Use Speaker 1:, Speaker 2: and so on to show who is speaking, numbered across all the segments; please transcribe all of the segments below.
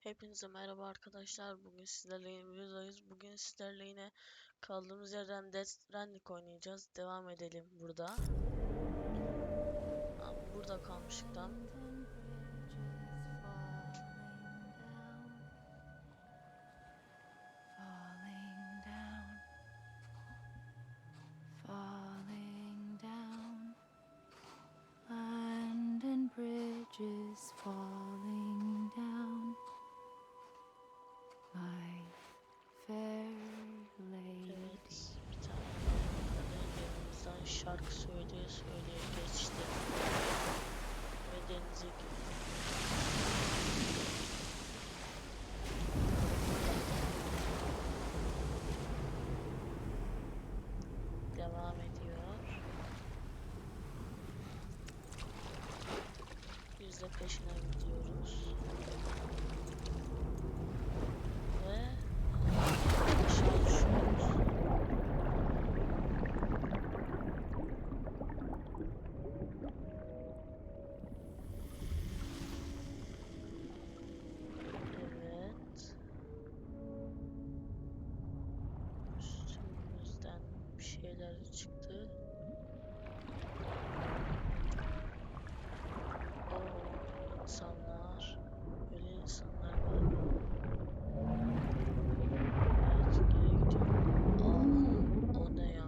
Speaker 1: Hepinize merhaba arkadaşlar. Bugün sizlerle yeni bir videodayız. Bugün sizlerle yine kaldığımız yerden Stranding oynayacağız. Devam edelim burada. Burada kalmıştık tam.
Speaker 2: Bridges falling down, my fair lady.
Speaker 1: Evet, bir tane yanımızdan şarkı söyleye söyleye geçti ve denize girdi. Devam ediyor. Biz de peşine gidiyoruz. Ve aşağı düşüyoruz. Evet. Üstümüzden bir şeyler çıktı. İnsanlar, öyle insanlar var. Evet, geri gidiyor. O ne ya?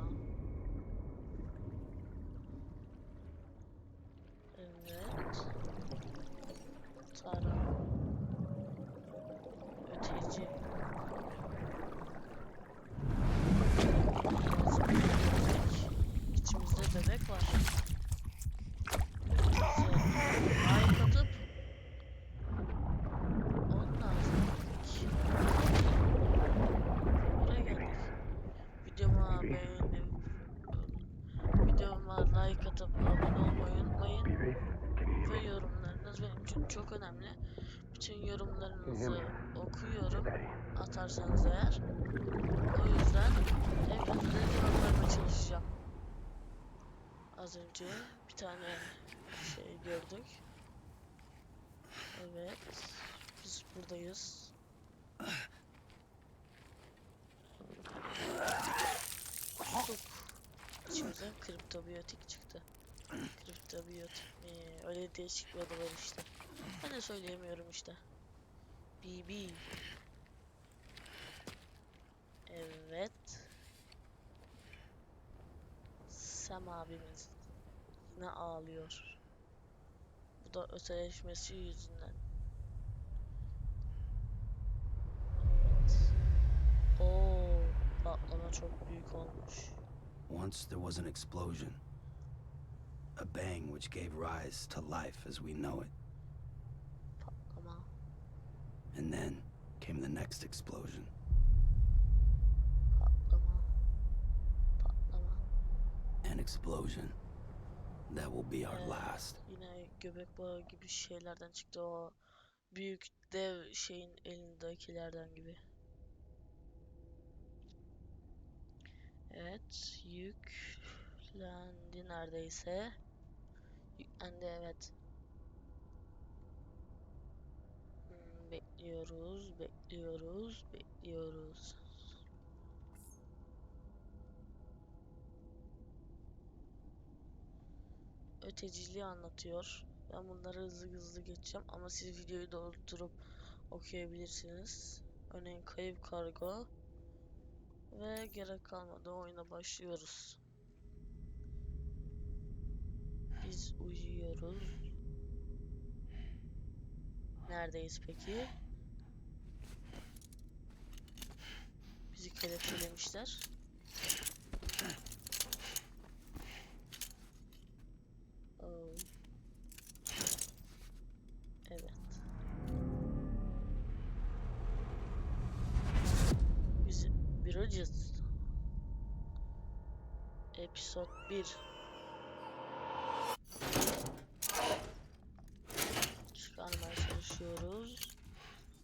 Speaker 1: Evet. Tara. Öteci. İçimizde bebek var. Like atıp onun lazım. Buraya geldik. Videoma like atıp abone olmayı unutmayın. Ve yorumlarınız benim için çok önemli. Bütün yorumlarınızı okuyorum. Atarsanız eğer. O yüzden hepinizin yorumlarına çalışacağım. Az önce bir tane şey gördük. Evet. Biz buradayız. Kusuk. İçimizden kriptobiyotik çıktı. Kriptobiyotik mi? Öyle değişik bir adı var işte. Ben de söyleyemiyorum işte. BB. Evet. Sam abimiz yine ağlıyor. Bu da öteleşmesi yüzünden. Evet. Oo, patlama çok büyük olmuş.
Speaker 3: Once there was an explosion. A bang which gave rise to life as we know it.
Speaker 1: Patlama.
Speaker 3: And then came the next explosion.
Speaker 1: Patlama. Patlama.
Speaker 3: An explosion that will be our last.
Speaker 1: Yine göbek bağı gibi şeylerden çıktı, o büyük dev şeyin elindekilerden gibi. Evet, yüklendi neredeyse. Yüklendi, evet. Bekliyoruz, bekliyoruz, bekliyoruz. Öteciliği anlatıyor. Ben bunları hızlı hızlı geçeceğim ama siz videoyu doldurup okuyabilirsiniz. Örneğin kayıp kargo. Ve gerek kalmadı, oyuna başlıyoruz. Biz uyuyoruz. Neredeyiz peki? Bizi kelepçelemişler. Oh. Evet. Biz Bridges. Episode 1. Çıkarmaya çalışıyoruz.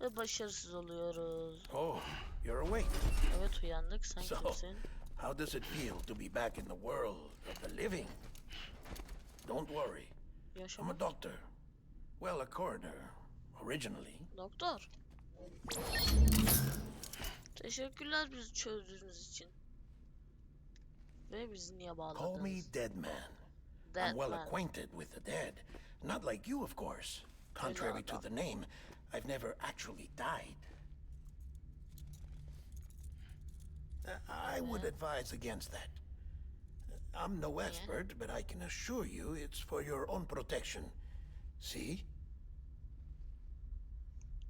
Speaker 1: Ve başarısız oluyoruz.
Speaker 4: Oh, you're awake.
Speaker 1: Evet, uyandık. Sen
Speaker 4: So,
Speaker 1: kimsin?
Speaker 4: how does it feel to be back in the world of the living? Don't worry. I'm
Speaker 1: Yaşamak.
Speaker 4: a doctor. Well, a coroner, originally.
Speaker 1: Doktor. Teşekkürler bizi çözdüğünüz için. Ve bizi niye
Speaker 4: Call
Speaker 1: bağladınız?
Speaker 4: me Dead Man.
Speaker 1: Dead
Speaker 4: I'm well
Speaker 1: Man.
Speaker 4: acquainted with the dead. Not like you, of course. Contrary to
Speaker 1: adam.
Speaker 4: the name, I've never actually died. I would advise against that. I'm no expert, but I can assure you it's for your own protection. See?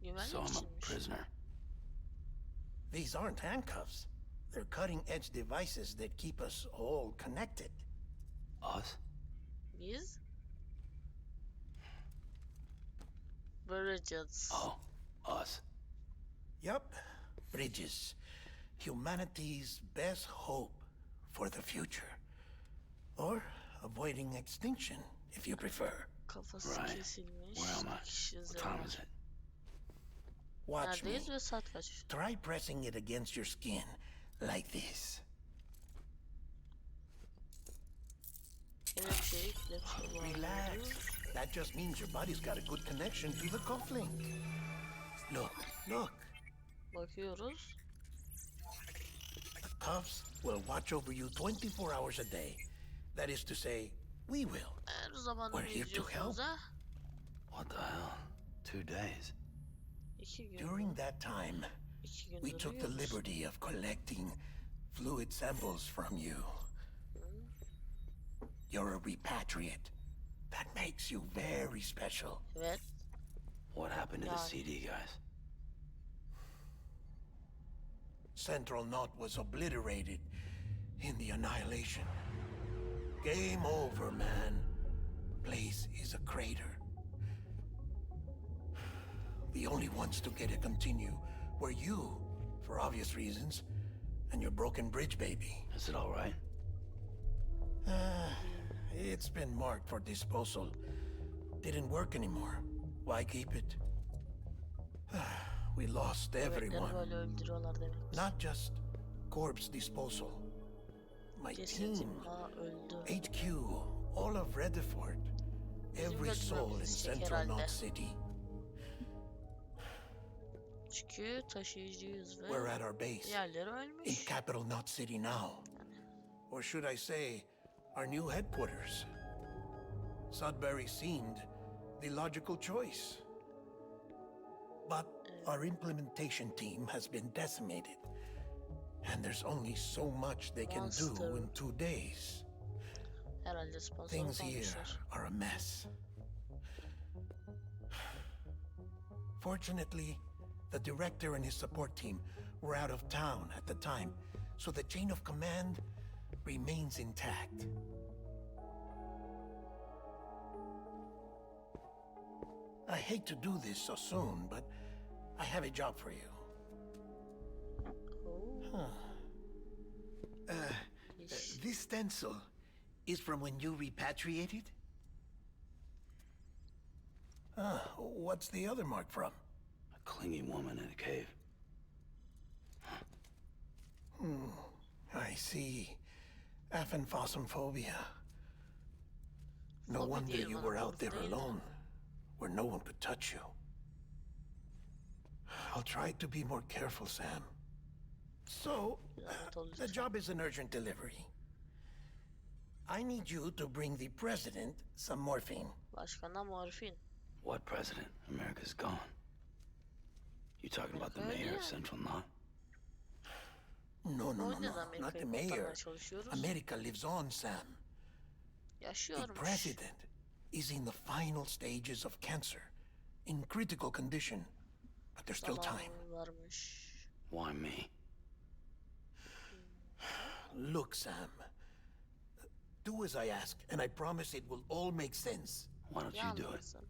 Speaker 1: Güvenlik
Speaker 3: So I'm a
Speaker 1: içinmiş.
Speaker 3: prisoner.
Speaker 4: These aren't handcuffs. They're cutting-edge devices that keep us all connected.
Speaker 3: Us?
Speaker 1: Biz? Bridges.
Speaker 3: Oh, us.
Speaker 4: Yup. Bridges. Humanity's best hope for the future. Or avoiding extinction, if you prefer.
Speaker 1: Kafası
Speaker 3: Right.
Speaker 1: kesilmiş.
Speaker 3: Where am I?
Speaker 1: Kişi
Speaker 3: What time is
Speaker 1: zarar.
Speaker 3: it?
Speaker 4: Watch me.
Speaker 1: Neredeyiz ve saat kaç?
Speaker 4: Try pressing it against your skin, like this.
Speaker 1: Kelepçeyi
Speaker 4: Relax. That just means your body's got a good connection to the cufflink. Look, look.
Speaker 1: Bakıyoruz.
Speaker 4: The cuffs will watch over you 24 hours a day. That is to say, we will.
Speaker 1: Her zaman
Speaker 4: We're here to
Speaker 1: izliyorsunuz
Speaker 4: help.
Speaker 1: ha.
Speaker 3: What the hell? 2 days.
Speaker 1: 2 gün.
Speaker 4: During that time,
Speaker 1: 2
Speaker 4: we
Speaker 1: gündür
Speaker 4: took the
Speaker 1: uyuyoruz.
Speaker 4: liberty of collecting fluid samples from you. You're a repatriate. That makes you very special.
Speaker 1: Evet.
Speaker 3: What happened to the
Speaker 1: Yani.
Speaker 3: CD guys?
Speaker 4: Central Knot was obliterated in the annihilation. Game over, man. Place is a crater. The only ones to get to continue were you, for obvious reasons, and your broken bridge baby.
Speaker 3: Is it all right?
Speaker 4: It's been marked for disposal. Didn't work anymore. Why keep it? We lost
Speaker 1: Bebekleri
Speaker 4: everyone.
Speaker 1: böyle öldürüyorlar demek.
Speaker 4: Not just corpse disposal. My
Speaker 1: Cesetim
Speaker 4: team,
Speaker 1: daha öldü.
Speaker 4: HQ, all of Redford, every soul in
Speaker 1: götürmemiz
Speaker 4: Central
Speaker 1: herhalde.
Speaker 4: Knot City.
Speaker 1: Çünkü taşıyıcıyız ve
Speaker 4: We're at our base
Speaker 1: diğerleri
Speaker 4: in
Speaker 1: ölmüş.
Speaker 4: Capital Knot City now. Or should I say, our new headquarters. Sudbury seemed the logical choice. But our implementation team has been decimated. And there's only so much they can do
Speaker 1: Monster.
Speaker 4: in 2 days.
Speaker 1: Herhalde sponsor
Speaker 4: Things here
Speaker 1: kalmışlar.
Speaker 4: are a mess. Fortunately, the director and his support team were out of town at the time, so the chain of command remains intact. I hate to do this so soon, but I have a job for you.
Speaker 1: Oo,
Speaker 4: This stencil is from when you repatriated? What's the other mark from?
Speaker 3: A clingy woman in a cave.
Speaker 4: I see. Aphenphosmphobia. No
Speaker 1: Phobia
Speaker 4: wonder
Speaker 1: değil
Speaker 4: you
Speaker 1: bana,
Speaker 4: were out
Speaker 1: korku
Speaker 4: there
Speaker 1: değil.
Speaker 4: alone, where no one could touch you. I'll try to be more careful, Sam. So,
Speaker 1: Lanet ol
Speaker 4: the
Speaker 1: lütfen.
Speaker 4: job is an urgent delivery. I need you to bring the president some morphine.
Speaker 1: Başkana morfin.
Speaker 3: What president? America's gone. You talking about the mayor of Central Knot?
Speaker 4: No,
Speaker 1: O yüzden
Speaker 4: not the
Speaker 1: Amerika'yı
Speaker 4: mayor.
Speaker 1: kurtarmaya çalışıyoruz.
Speaker 4: America lives on, Sam. The
Speaker 1: Yaşıyormuş.
Speaker 4: president is in the final stages of cancer, in critical condition, but there's still time.
Speaker 1: Zamanı varmış.
Speaker 3: Why me?
Speaker 4: Look, Sam. Do as I ask, and I promise it will all make sense.
Speaker 3: Why don't you do it?
Speaker 1: Yalnızsın.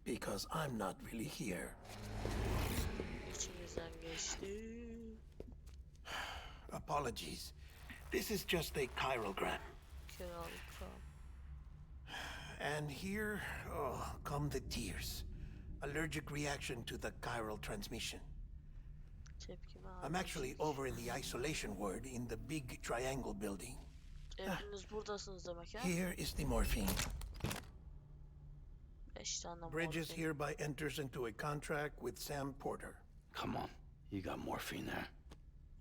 Speaker 4: Because I'm not really here.
Speaker 1: İçimizden geçti.
Speaker 4: Apologies. This is just a chirogram.
Speaker 1: Kiralık falan.
Speaker 4: And here, come the tears. Allergic reaction to the chiral transmission.
Speaker 1: Tepkime
Speaker 4: I'm actually over in the isolation ward in the big triangle building.
Speaker 1: Hepiniz buradasınız demek ya.
Speaker 4: Here is the morphine.
Speaker 1: 5 tane
Speaker 4: Bridges
Speaker 1: morfin.
Speaker 4: hereby enters into a contract with Sam Porter.
Speaker 3: Come on. You got morphine there.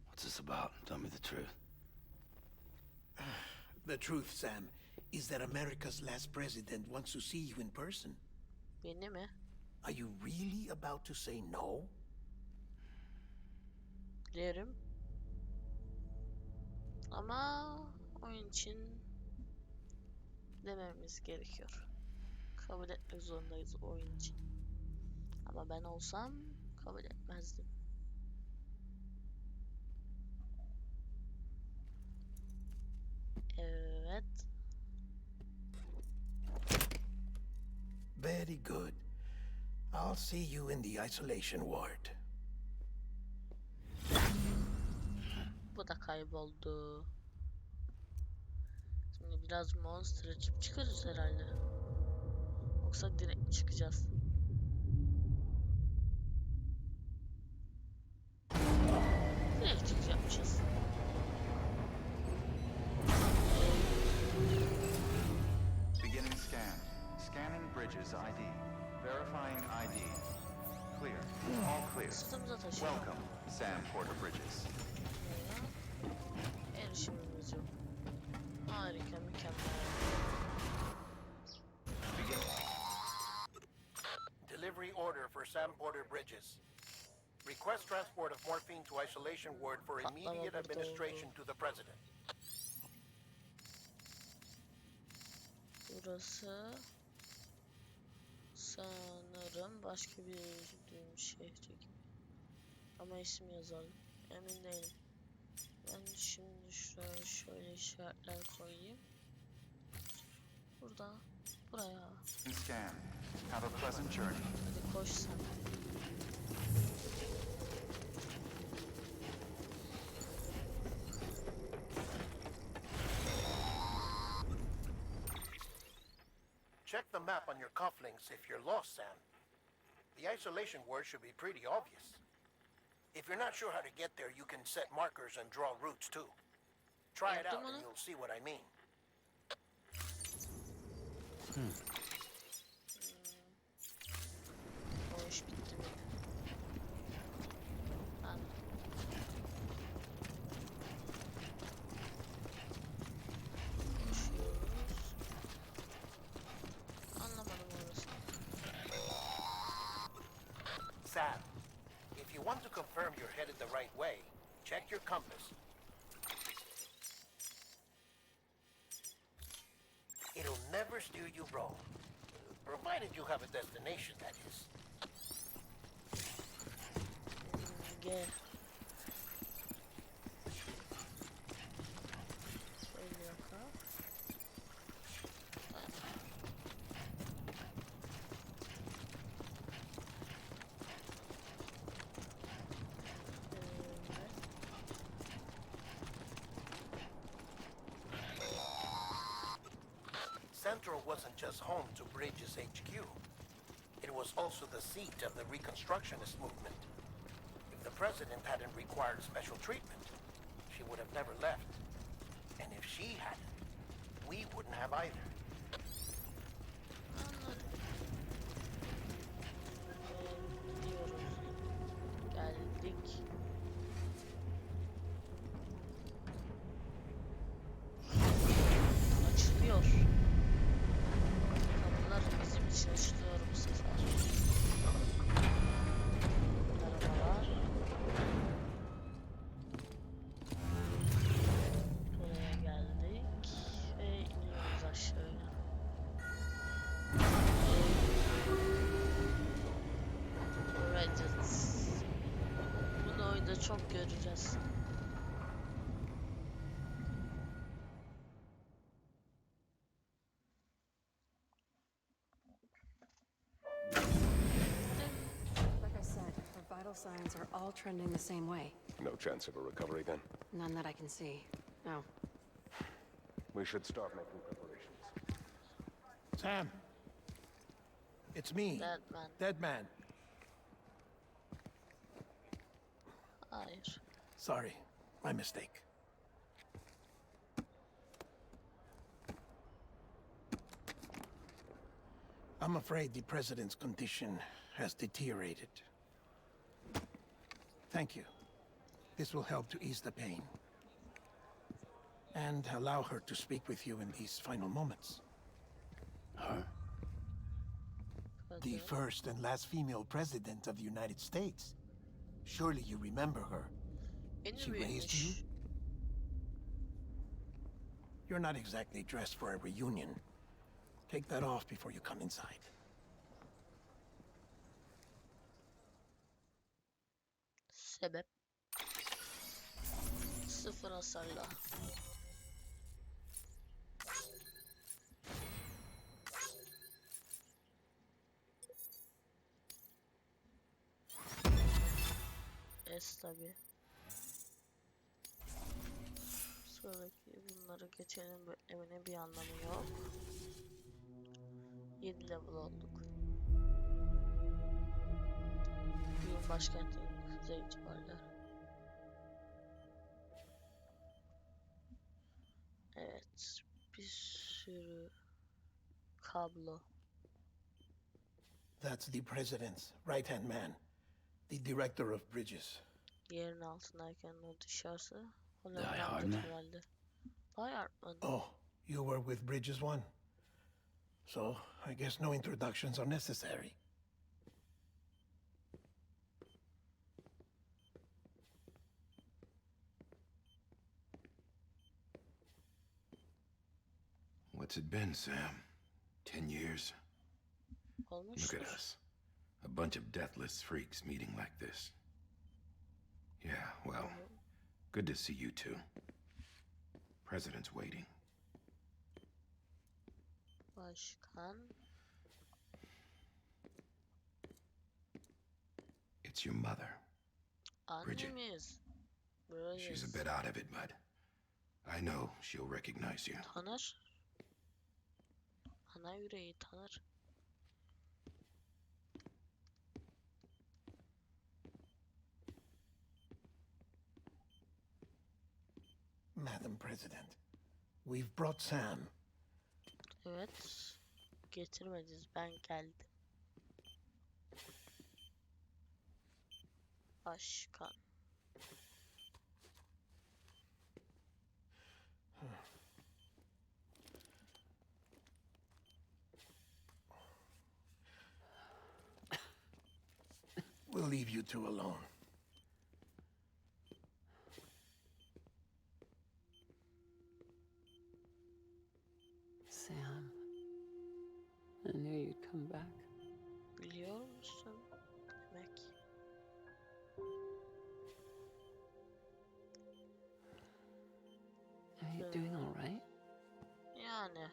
Speaker 3: What's this about? Tell me the truth.
Speaker 4: The truth, Sam, is that America's last president wants to see you in person.
Speaker 1: Beni mi?
Speaker 4: Are you really about to say no?
Speaker 1: Dilerim. Ama oyun için dememiz gerekiyor. Kabul etmek zorundayız oyun için. Ama ben olsam kabul etmezdim. Evet.
Speaker 4: Very good. I'll see you in the isolation ward.
Speaker 1: Bu da kayboldu. Şimdi biraz monster açıp çıkarız herhalde. Yoksa direkt mi çıkacağız? Direkt çıkacakmışız.
Speaker 5: Beginning scan. Scanning Bridges ID. Verifying ID. Clear. All clear.
Speaker 1: Sırtımıza taşıyor.
Speaker 5: Welcome, Sam Porter Bridges.
Speaker 1: Buraya erişimimiz yok. Harika, mükemmel.
Speaker 4: Delivery order for Sam Porter Bridges. Request transport of morphine to isolation ward for immediate administration to the president.
Speaker 1: Burası sanırım başka bir düğüm şehri gibi. Ama ismi yazalım. Emin değilim. Ben şimdi şuraya şöyle işaretler koyayım. Burada. Buraya.
Speaker 5: Scan. Have a pleasant journey.
Speaker 1: Hadi koş sen.
Speaker 4: Check the map on your cufflinks if you're lost, Sam. The isolation word should be pretty obvious. If you're not sure how to get there, you can set markers and draw routes too. Try it
Speaker 1: Yaptım
Speaker 4: out and
Speaker 1: onu.
Speaker 4: you'll see what I mean.
Speaker 1: O iş bitti mi? Ha. Koşuyoruz. Anlamadım orası.
Speaker 4: Sam, if you want to confirm you're headed the right way, check your compass. It'll never steer you wrong. Provided you have a destination, that is.
Speaker 1: Gel. Şöyle yakalım.
Speaker 4: Central wasn't just home to Bridges HQ. It was also the seat of the Reconstructionist movement. If the president hadn't required special treatment, she would have never left. And if she hadn't, we wouldn't have either.
Speaker 1: Anladım. Gidiyoruz. Geldik. Açılıyor. Kapılar bizim için açılıyor bu sefer. Arabalar. Buraya geldik ve iniyoruz aşağıya. Reddit. Bunu oyunda çok göreceğiz.
Speaker 6: Like I said, her vital signs are all trending the same way.
Speaker 7: No chance of a recovery then?
Speaker 6: None that I can see. No.
Speaker 7: We should start making preparations.
Speaker 4: Sam, it's me,
Speaker 1: Dead man.
Speaker 4: Dead Man.
Speaker 1: Hayır.
Speaker 4: Sorry, my mistake. I'm afraid the president's condition has deteriorated. Thank you. This will help to ease the pain. And allow her to speak with you in these final moments.
Speaker 3: Her?
Speaker 4: The first and last female president of the United States. Surely you remember her. She raised you. You're not exactly dressed for a reunion. Take that off before you come inside.
Speaker 1: Sebep. Sıfır hasarla. Tabi. Sonraki bunları geçelim, bölümünün bir anlamı yok. 7 level olduk. Bugün başkentin kuzey civarları. Evet, bir sürü kablo.
Speaker 4: That's the president's right-hand man, the director of bridges.
Speaker 1: Yerin altındayken o dışarısı.
Speaker 3: Die Hard mı?
Speaker 1: Herhalde. Die Hard mı?
Speaker 4: Oh, you were with Bridges 1? So, I guess no introductions are necessary.
Speaker 8: What's it been, Sam? 10 years?
Speaker 1: Olmuştur.
Speaker 8: Look at us. A bunch of deathless freaks meeting like this. Yeah, well, good to see you two. President's waiting.
Speaker 1: Başkan.
Speaker 8: It's your mother. Bridget.
Speaker 1: Annemiz.
Speaker 8: She's a bit out of it, but I know she'll recognize you.
Speaker 1: Tanır. Ana yüreği tanır.
Speaker 4: Madam President, we've brought Sam.
Speaker 1: Evet. Getirmediniz. Ben geldim. Başkan.
Speaker 4: We'll leave you two alone.
Speaker 9: Sam, I knew you'd come back.
Speaker 1: Biliyor musun? Demek.
Speaker 9: Are you doing all right?
Speaker 1: Yani.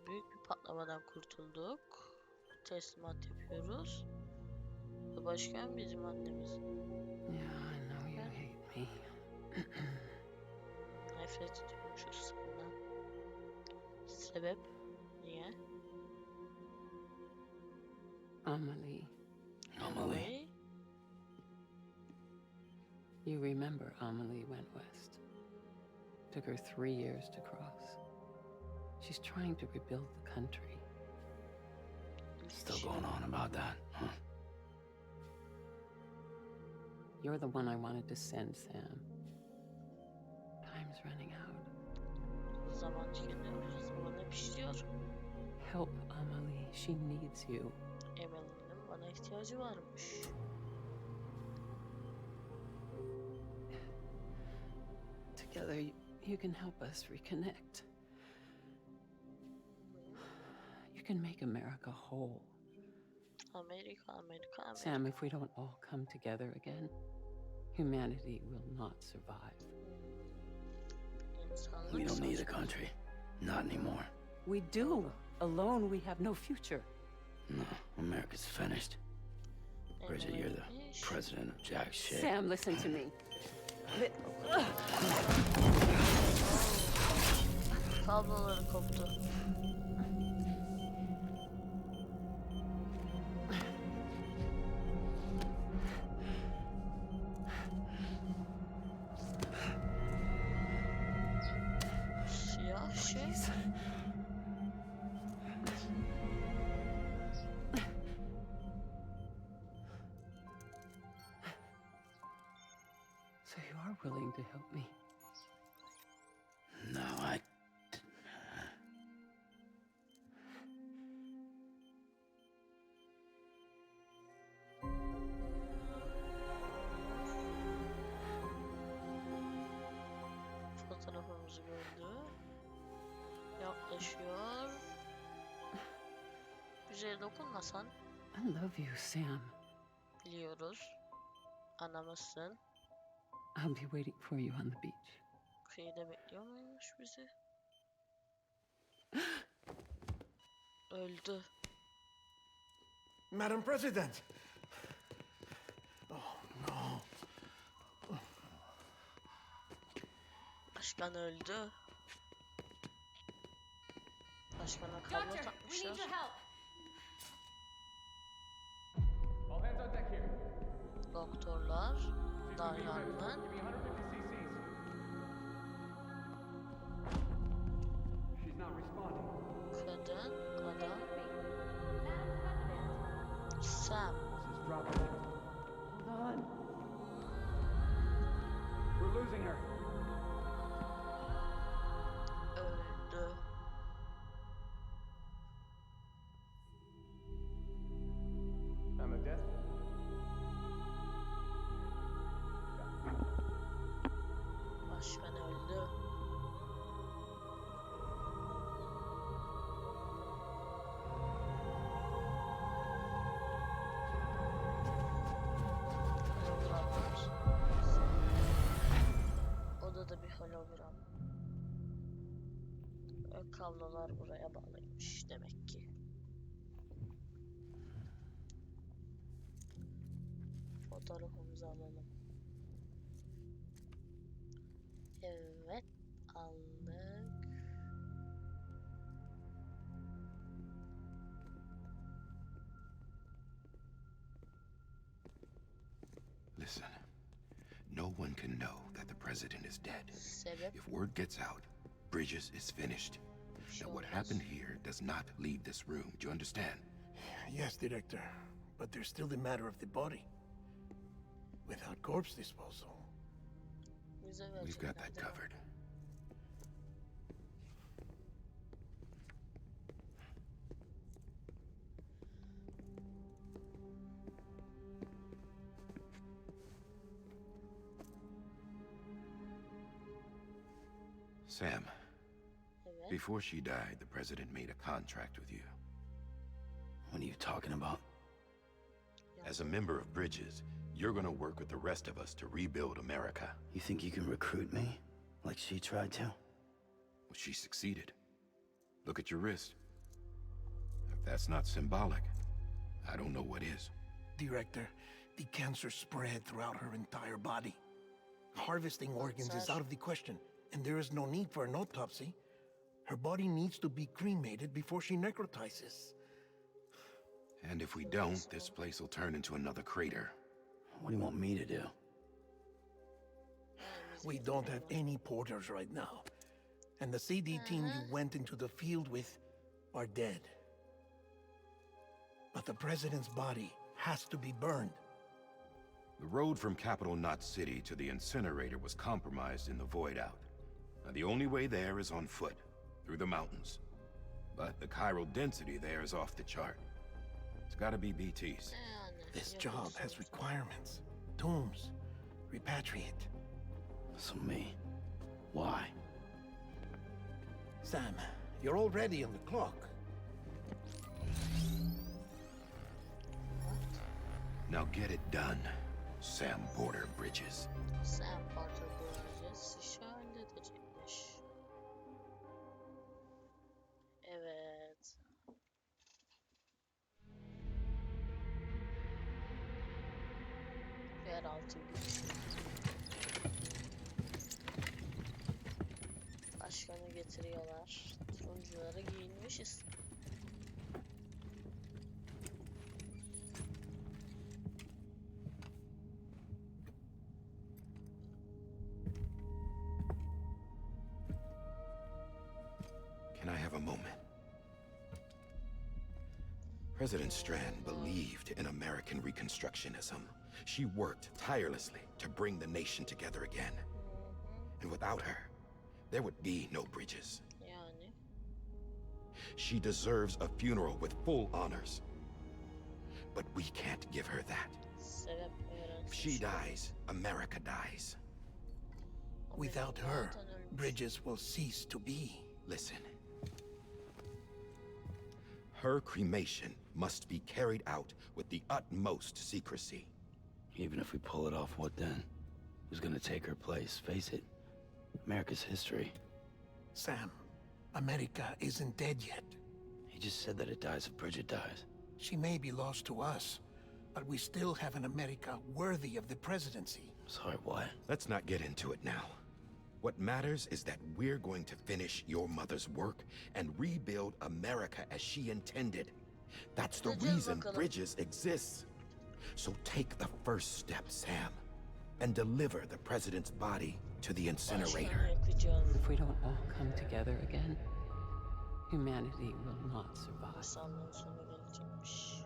Speaker 1: Büyük bir patlamadan kurtulduk. Teslimat yapıyoruz. Ve başkan bizim annemiz.
Speaker 9: Yeah, I know you hate me.
Speaker 1: Nefret ediyormuşuz senden. Sebep? Niye?
Speaker 9: Amelie.
Speaker 3: Amelie?
Speaker 9: You remember Amelie went west. Took her 3 years to cross. She's trying to rebuild the country.
Speaker 3: Still going on about that, huh?
Speaker 9: You're the one I wanted to send, Sam. Time's running out.
Speaker 1: Zaman tükeniyor. Zaman hep işliyor.
Speaker 9: Help Amelie. She needs you.
Speaker 1: Emel'in bana ihtiyacı varmış.
Speaker 9: Together, you can help us reconnect. You can make America whole.
Speaker 1: Amerika, Amerika, Amerika.
Speaker 9: Sam, if we don't all come together again, humanity will not survive.
Speaker 1: İnsanlık
Speaker 3: We don't need a
Speaker 1: savaşı.
Speaker 3: country. Not anymore.
Speaker 9: We do. Alone, we have no future.
Speaker 3: No, America's finished. Bridget, you're the
Speaker 1: Emel'miş.
Speaker 3: president of jack shit.
Speaker 9: Sam, listen to me.
Speaker 1: Kabloları koptu. Siyah şey.
Speaker 9: willing to help me.
Speaker 3: No, I...
Speaker 1: Fotoğrafımızı gördü. Yaklaşıyor. Güzel dokunmasan.
Speaker 9: I love you, Sam.
Speaker 1: Biliyoruz. Anamızsın.
Speaker 9: I'll be waiting for you on the beach.
Speaker 1: Kıyıda bekliyor muymuş bizi? Öldü.
Speaker 4: Madam President! Oh, no.
Speaker 1: Başkan öldü. Başkana kablo takmışlar. Doktorlar, dayanman. Kadın, adam. Sam.
Speaker 9: Hold on.
Speaker 10: We're losing her.
Speaker 1: Öldü.
Speaker 10: I'm a death.
Speaker 1: Başkan öldü. Hologramlar. Odada bir hologram. Ve kablolar buraya bağlıymış demek ki. Fotoğrafımızı alalım. Evet, aldık.
Speaker 8: Listen, no one can know that the president is dead.
Speaker 1: Sebep
Speaker 8: If word gets out, Bridges is finished. Now, what happened here does not leave this room. Do you understand?
Speaker 4: Yes, Director. But there's still the matter of the body. Without corpse disposal.
Speaker 1: bize
Speaker 8: We've got
Speaker 1: verecekler
Speaker 8: that
Speaker 1: değil mi?
Speaker 8: covered. Sam,
Speaker 1: Evet.
Speaker 8: before she died, the president made a contract with you.
Speaker 3: What are you talking about?
Speaker 8: As a member of Bridges, you're gonna work with the rest of us to rebuild America.
Speaker 3: You think you can recruit me? Like she tried to?
Speaker 8: Well, she succeeded. Look at your wrist. If that's not symbolic, I don't know what is.
Speaker 4: Director, the cancer spread throughout her entire body. Harvesting organs is out of the question, and there is no need for an autopsy. Her body needs to be cremated before she necrotizes.
Speaker 8: And if we don't, this place will turn into another crater.
Speaker 3: What do you want me to do?
Speaker 4: We don't have any porters right now. And the CD team you went into the field with are dead. But the president's body has to be burned.
Speaker 8: The road from Capital Knot City to the incinerator was compromised in the void out. Now, the only way there is on foot, through the mountains. But the chiral density there is off the chart. It's gotta be BTs.
Speaker 1: Yani
Speaker 4: This job
Speaker 1: yapıyorsunuz.
Speaker 4: has requirements. Tombs. Repatriate.
Speaker 3: So me. Why?
Speaker 4: Sam, you're already on the clock.
Speaker 8: Now get it done, Sam Porter Bridges.
Speaker 1: Sam Porter Bridges işi halledecekmiş. Evet. Yeraltı güç. Başkanı getiriyorlar. Turuncuları giyinmişiz.
Speaker 8: Can I have a moment? President Strand believed in American Reconstructionism. She worked tirelessly to bring the nation together again. And without her, there would be no bridges.
Speaker 1: Yani.
Speaker 8: She deserves a funeral with full honors. But we can't give her that.
Speaker 1: Sebep
Speaker 8: If she dies, America dies.
Speaker 4: Without her, bridges will cease to be.
Speaker 8: Listen. Her cremation must be carried out with the utmost secrecy.
Speaker 3: Even if we pull it off, what then? Who's gonna take her place? Face it, America's history.
Speaker 4: Sam, America isn't dead yet.
Speaker 3: He just said that it dies if Bridget dies.
Speaker 4: She may be lost to us, but we still have an America worthy of the presidency.
Speaker 3: Sorry, what?
Speaker 8: Let's not get into it now. What matters is that we're going to finish your mother's work and rebuild America as she intended. That's the reason Bridges exists. So take the first step, Sam, and deliver the president's body to the incinerator.
Speaker 9: If we don't all come together again, humanity will not survive.
Speaker 1: İnsanlığın sonu gelecekmiş.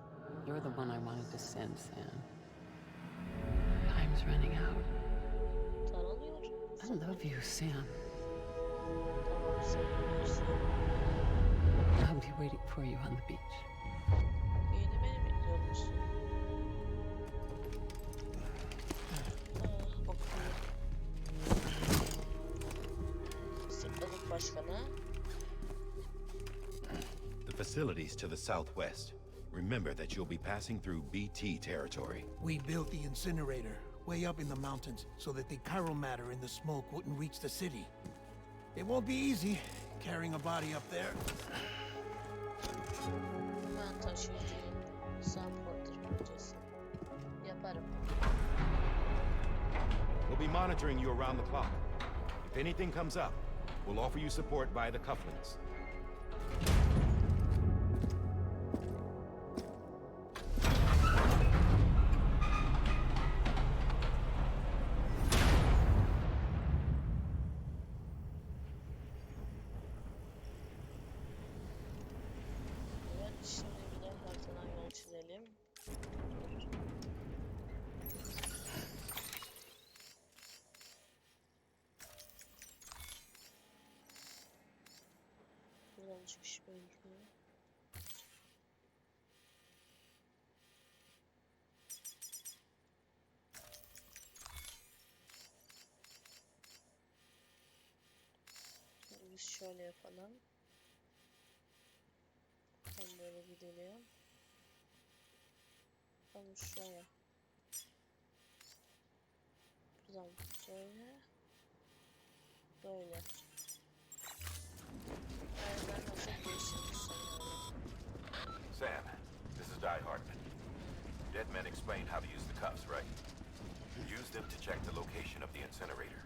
Speaker 9: You're the one I wanted to send, Sam. Time's running out.
Speaker 1: Daralıyor.
Speaker 9: I love you, Sam.
Speaker 1: Tamam, seviyorsun.
Speaker 9: I'll be waiting for you on the beach.
Speaker 1: Yeni beni bekliyor musun? Okuyor. Sıkladık başkanı.
Speaker 8: The facilities to the southwest. Remember that you'll be passing through BT territory.
Speaker 4: We built the incinerator way up in the mountains so that the chiral matter in the smoke wouldn't reach the city. It won't be easy carrying a body up there.
Speaker 1: Ben taşıyıcıyım. Sen porter kocasın. Yaparım.
Speaker 8: We'll be monitoring you around the clock. If anything comes up, we'll offer you support via the cufflinks.
Speaker 1: Evet, şimdi bir de haritadan yol çizelim. Buradan çıkış belki. Biz şöyle yapalım. Ben böyle gidelim. Tam şuraya. Buradan böyle. Böyle. Aynen nasıl değiştirmiş sanıyorum.
Speaker 8: Sam, this is Die Hartman. Dead men explained how to use the cuffs, right? Use them to check the location of the incinerator.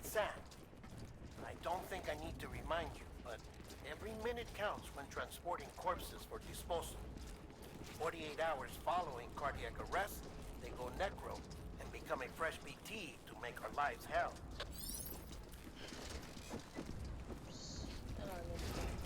Speaker 4: Sam, I don't think I need to remind you, but every minute counts when transporting corpses for disposal. 48 hours following cardiac arrest, they go necro and become a fresh BT to make our lives hell.
Speaker 1: Herhalde geçeceğim.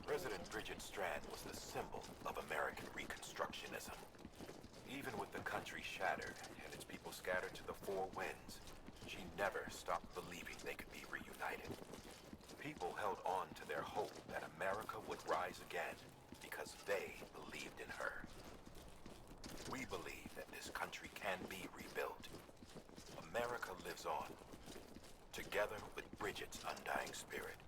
Speaker 8: President Bridget Strand was the symbol of American Reconstructionism. Even with the country shattered and its people scattered to the four winds, She never stopped believing they could be reunited. People held on to their hope that America would rise again because they believed in her. We believe that this country can be rebuilt. America lives on, together with Bridget's undying spirit.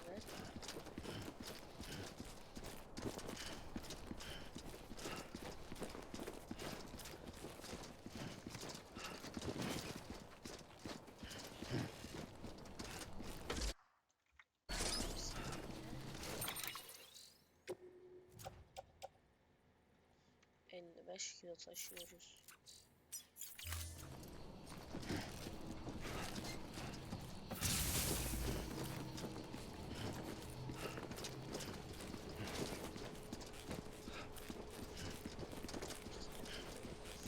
Speaker 1: Evet. Bir saniye. 55 kilo taşıyoruz.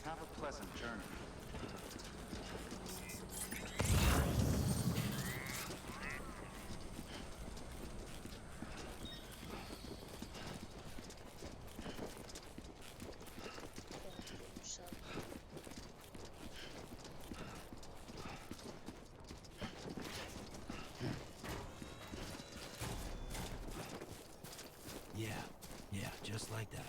Speaker 5: Have a pleasant journey.
Speaker 3: Yeah, just like that.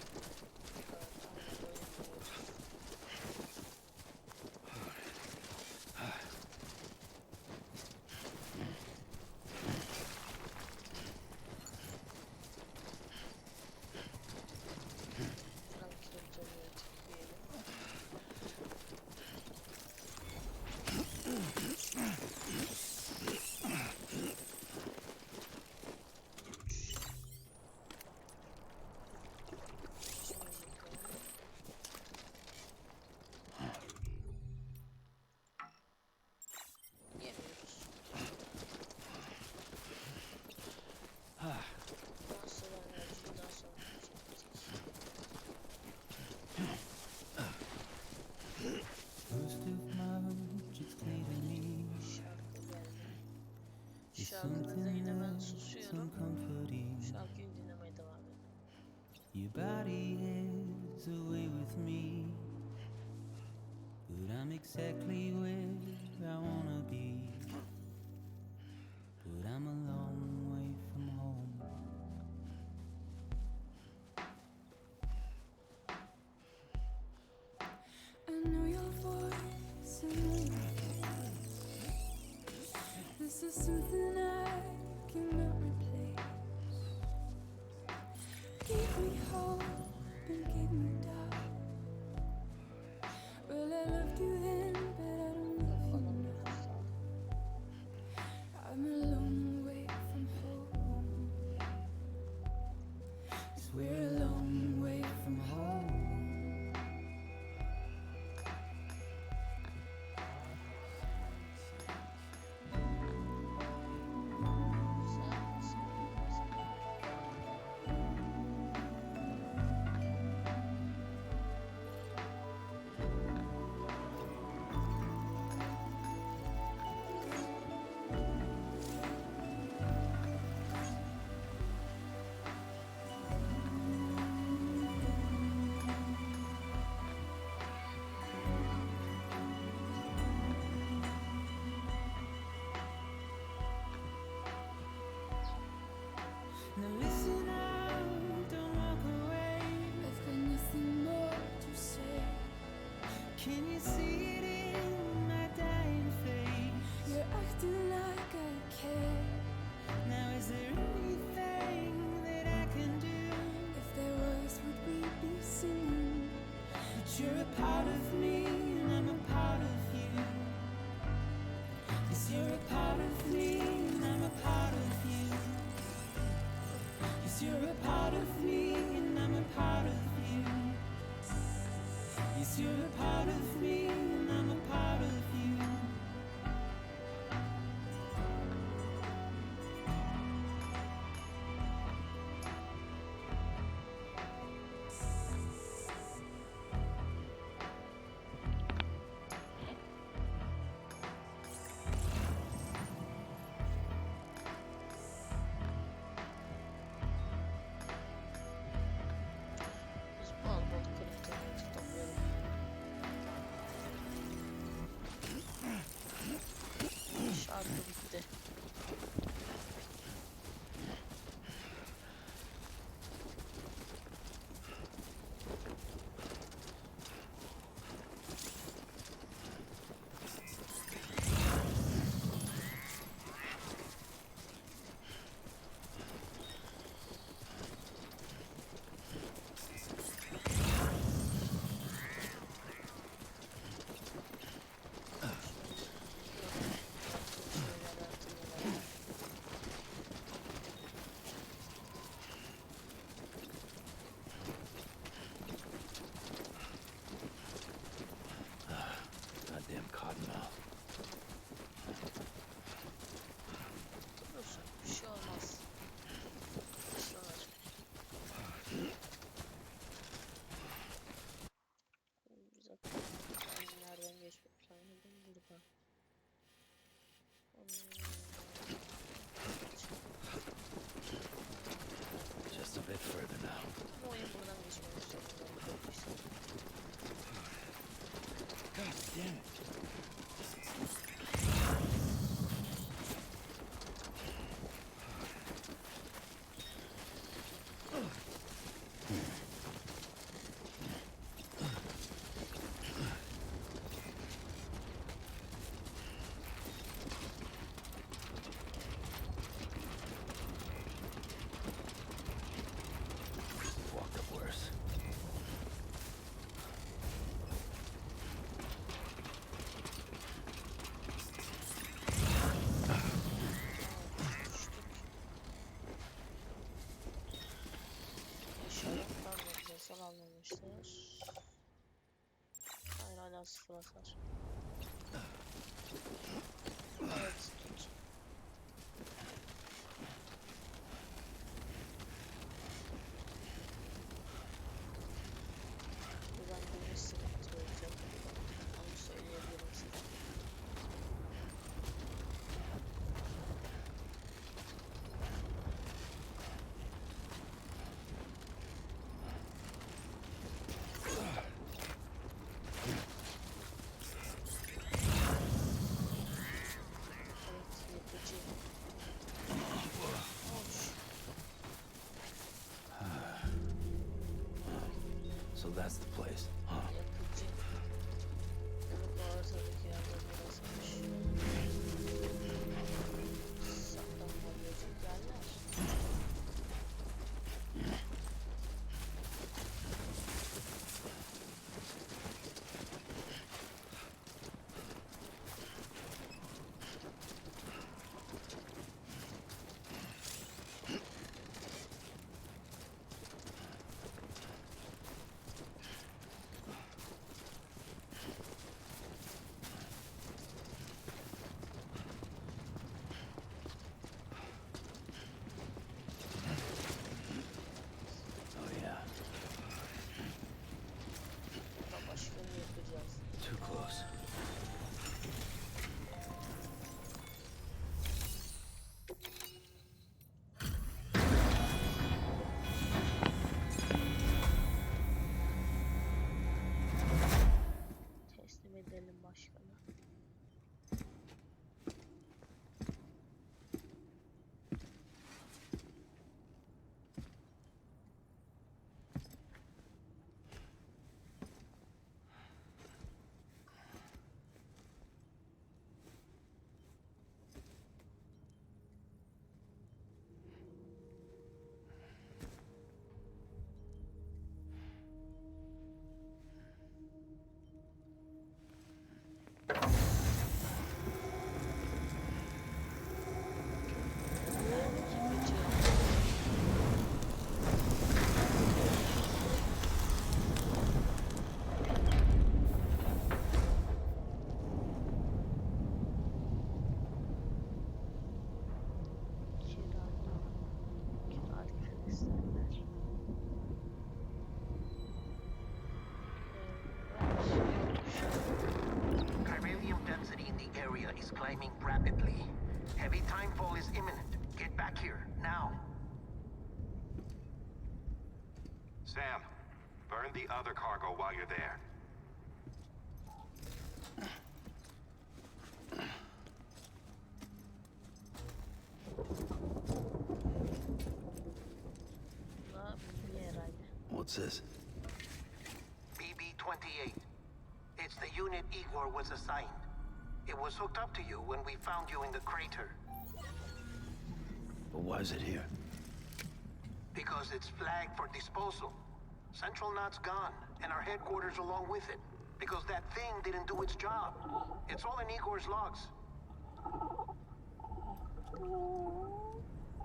Speaker 1: Şarkı dediğinde ben susuyorum. Şarkıyı dinlemeye devam ediyorum.
Speaker 11: Your body is away with me, but I'm exactly where I wanna be. But I'm a long way from home.
Speaker 2: I know your voice, I know your face. This is something I cannot replace. Give me hope and give me doubt. Well, I loved you then, but I don't love you now. I'm a long way from home. 'Cause we're a long way from home.
Speaker 11: Now listen out, don't walk away.
Speaker 2: I've got nothing more to say.
Speaker 11: Can you see it in my dying face?
Speaker 2: You're acting like I care.
Speaker 11: Now is there anything that I can do?
Speaker 2: If there was, would we be singing?
Speaker 11: But you're a part of me and I'm a part of you. 'Cause you're a part of me and I'm a part of you. 'Cause you're a part of me and I'm a part of you. Yes, you're a part of me and I'm a part of you.
Speaker 1: Biz bol bol Açalım. Pardon, cesal almamıştır. Hayır, hala 0 hasar. Evet, tut. Buradan bir sıkıntı olacak. Onu söyleyebilirim size.
Speaker 3: So that's the place, huh?
Speaker 1: Yapıcı. Evet, doğru tabii ki yerde burasıymış. Saklanmalayacak yerler.
Speaker 3: Oh yeah,
Speaker 1: Burada başka ne yapacağız?
Speaker 3: too close.
Speaker 1: Teslim edelim başkanı.
Speaker 4: Chiralium density in the area is climbing rapidly. Heavy timefall is imminent. Get back here, now.
Speaker 8: Sam, burn the other cargo while you're there.
Speaker 1: Buna bir herhalde.
Speaker 3: What's this?
Speaker 4: BB-28. It's the unit Igor was assigned. It was hooked up to you when we found you in the crater.
Speaker 3: But why is it here?
Speaker 4: Because it's flagged for disposal. Central Knot's gone, and our headquarters along with it. Because that thing didn't do its job. It's all in Igor's logs.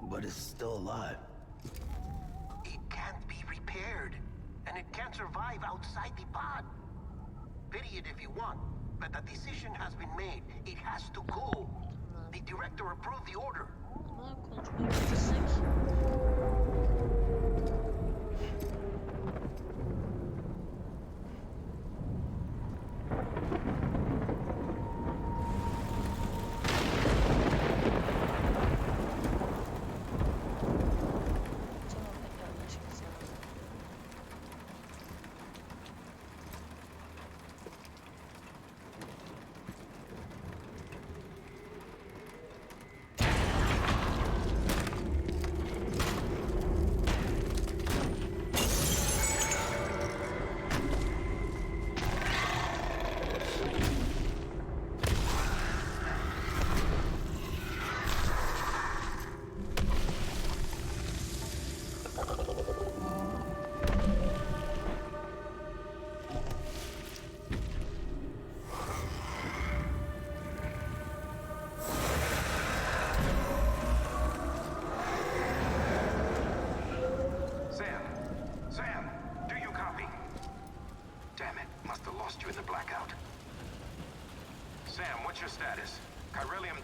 Speaker 3: But it's still alive.
Speaker 4: It can't be repaired, and it can't survive outside the pod. Pity it if you want, but the decision has been made. It has to go. The director approved the order.
Speaker 1: Buna konuşmayı bitirsek. Tamam, tekrar başkası lazım.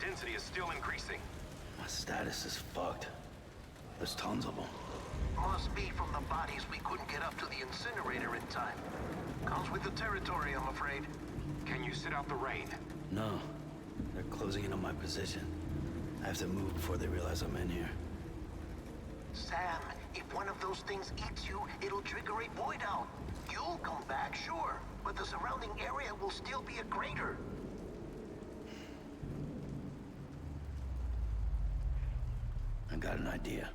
Speaker 8: density is still increasing.
Speaker 3: My status is fucked. There's tons of them.
Speaker 4: Must be from the bodies we couldn't get up to the incinerator in time. Comes with the territory, I'm afraid.
Speaker 8: Can you sit out the rain?
Speaker 3: No. They're closing in on my position. I have to move before they realize I'm in here.
Speaker 4: Sam, if one of those things eats you, it'll trigger a void out. You'll come back, sure, but the surrounding area will still be a crater.
Speaker 3: I got an idea.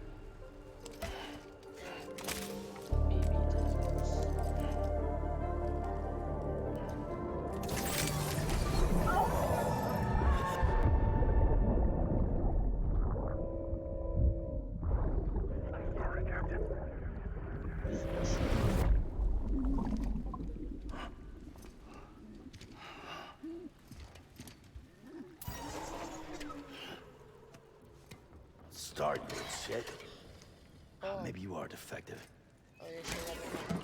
Speaker 3: Start, you shit. Maybe you are defective.
Speaker 1: Öyle şeyler yapamam.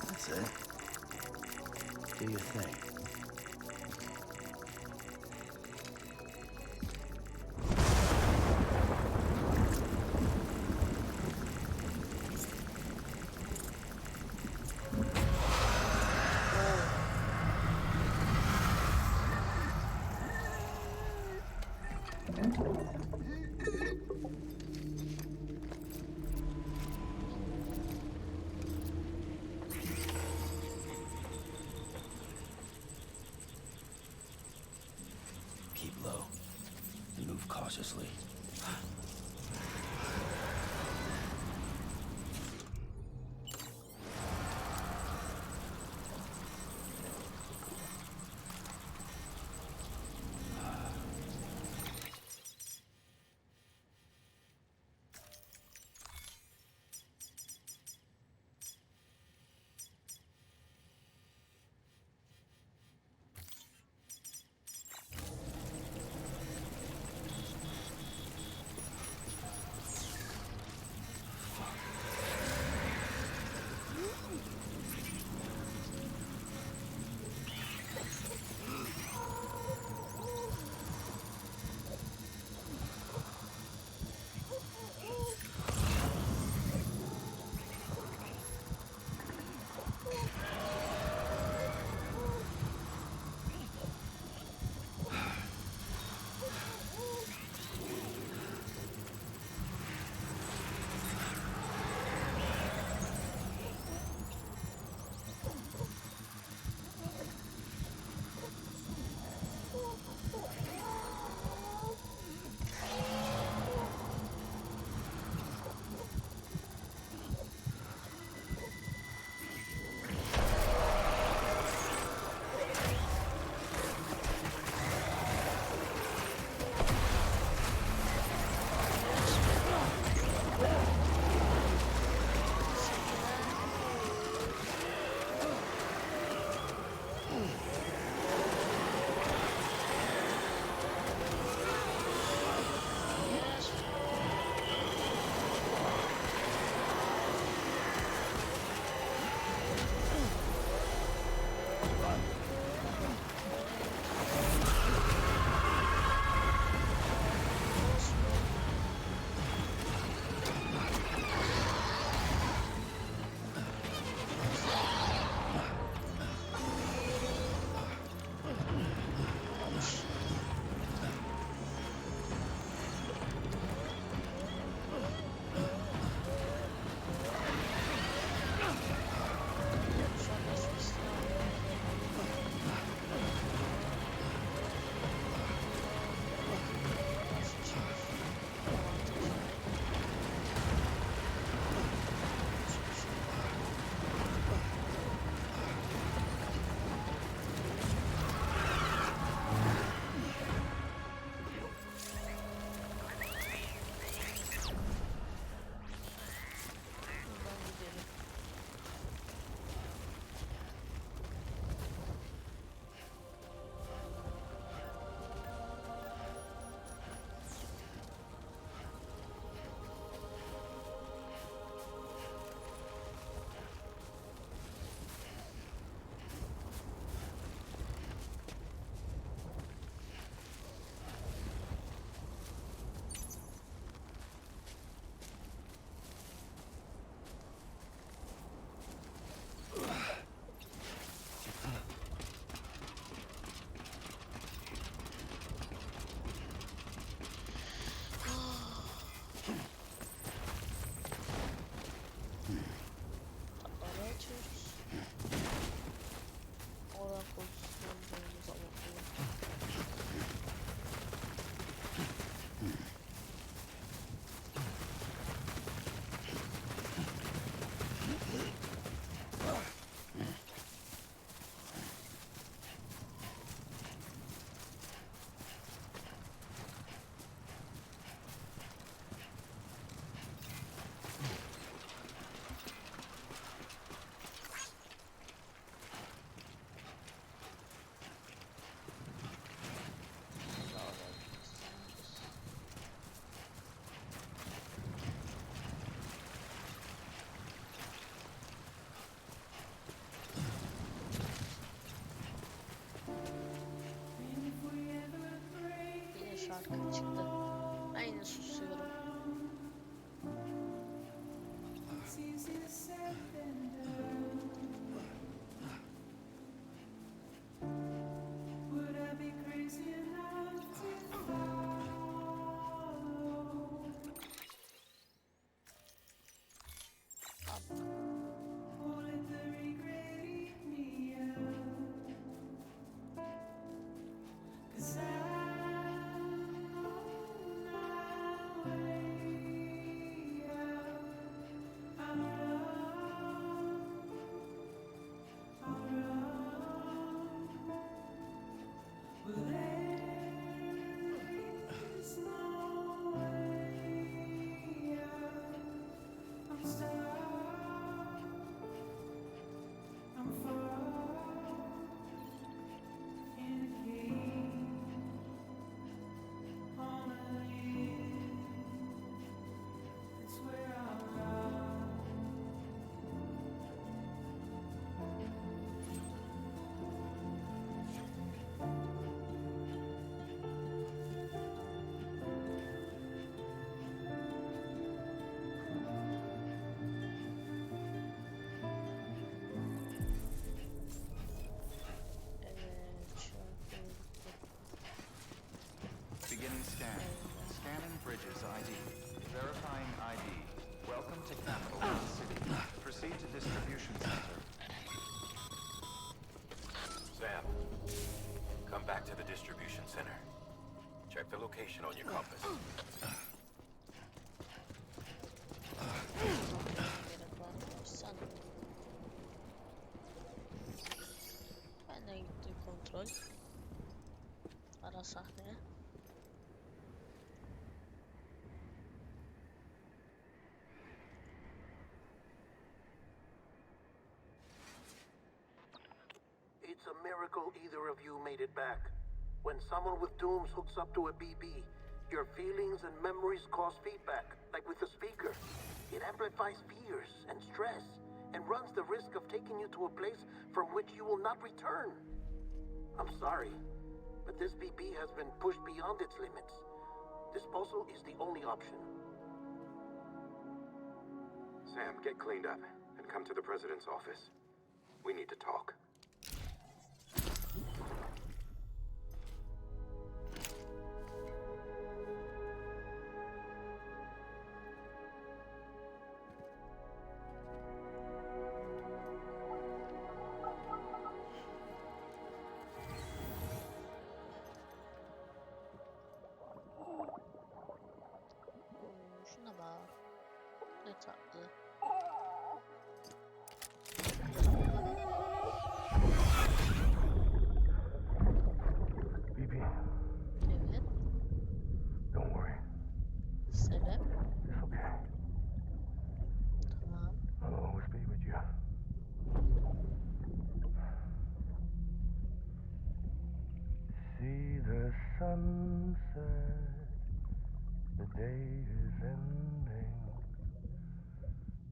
Speaker 3: That's it. Do your thing. Keep low and move cautiously.
Speaker 1: şarkı çıktı. Ben yine susuyorum.
Speaker 11: It's easier said than done. Would I be crazy enough to follow? Or let the regret eat me up? 'Cause I'm on my way out. I'll run. Well, there's no way out. I'm stuck. I'm far in a cave. On a hill. That's where I'll run.
Speaker 1: Evet, şarkı bitti.
Speaker 5: Beginning scan. Scanning Bridges ID. Verifying ID. Welcome to Capital Knot City. Proceed to distribution center.
Speaker 8: Sam, come back to the distribution center. Check the location on your compass.
Speaker 1: Gerek varmış sanırım. Ben de gittim kontrol. Ara sahne.
Speaker 4: It's a miracle either of you made it back. When someone with dooms hooks up to a BB, your feelings and memories cause feedback, like with a speaker. It amplifies fears and stress, and runs the risk of taking you to a place from which you will not return. I'm sorry, but this BB has been pushed beyond its limits. Disposal is the only option.
Speaker 7: Sam, get cleaned up and come to the president's office. We need to talk.
Speaker 1: Şuna bak. Ne tatlı.
Speaker 7: BB,
Speaker 1: Evet.
Speaker 7: don't worry.
Speaker 1: Sebep.
Speaker 7: It's okay.
Speaker 1: Tamam.
Speaker 7: I'll always be with you. See the sunset. The day is ending.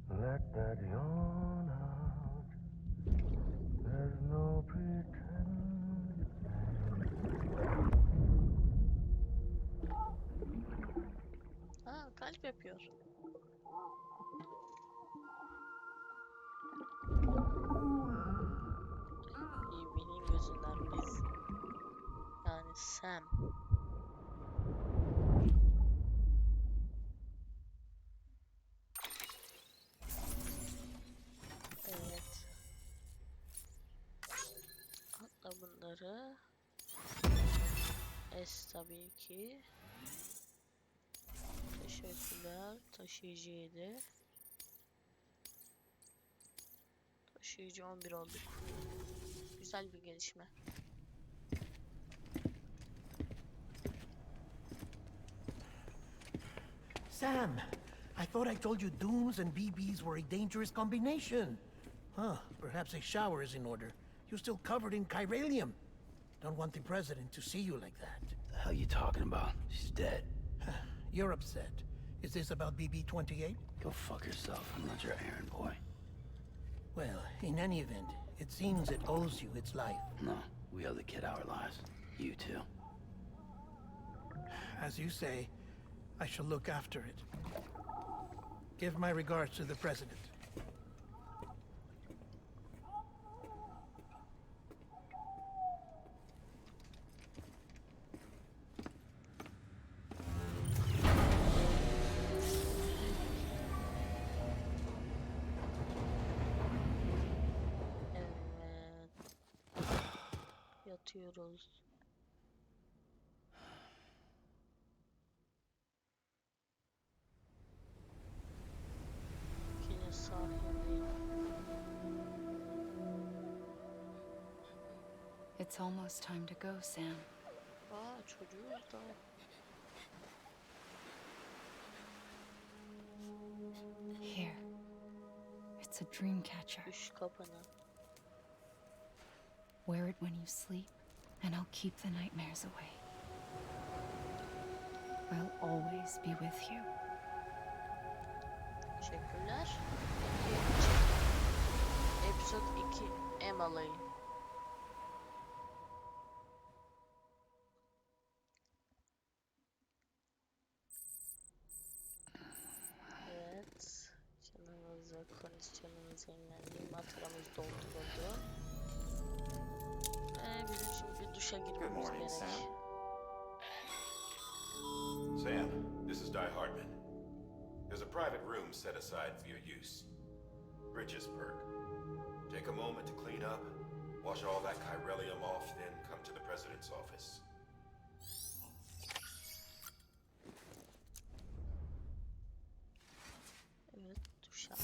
Speaker 7: Let that yawn out. There's no pretending.
Speaker 1: Aa, kalp yapıyor. BB'nin gözünden biz. Yani Sam. Evet. Atla bunları. S tabii ki. Teşekkürler. Taşıyıcı 7. Taşıyıcı 11 olduk. Güzel bir gelişme.
Speaker 4: Sam, I thought I told you dooms and BBs were a dangerous combination. Huh, perhaps a shower is in order. You're still covered in chiralium. Don't want the president to see you like that.
Speaker 3: The hell you talking about? She's dead.
Speaker 4: You're upset. Is this about BB-28?
Speaker 3: Go fuck yourself. I'm not your errand boy.
Speaker 4: Well, in any event, it seems it owes you its life.
Speaker 3: No, we owe the kid our lives. You too.
Speaker 4: As you say, I shall look after it. Give my regards to the President.
Speaker 1: Yatıyoruz. Yine sahildeyim.
Speaker 6: It's almost time to go, Sam.
Speaker 1: Aa, çocuğuz da.
Speaker 6: Here. It's a dream catcher.
Speaker 1: Üş kapını.
Speaker 6: Wear it when you sleep, and I'll keep the nightmares away. I'll always be with you.
Speaker 1: Teşekkürler. Episode 2 Emily. Evet. Canımızı, kondisyonumuzu yenilendi. Mataramız dolduruldu. Bizim şimdi bir duşa girmemiz gerek.
Speaker 8: Sam, this is Die Hardman. There's a private room set aside for your use. Bridges perk. Take a moment to clean up, wash all that chiralium off, then come to the President's office.
Speaker 1: Evet, duşa.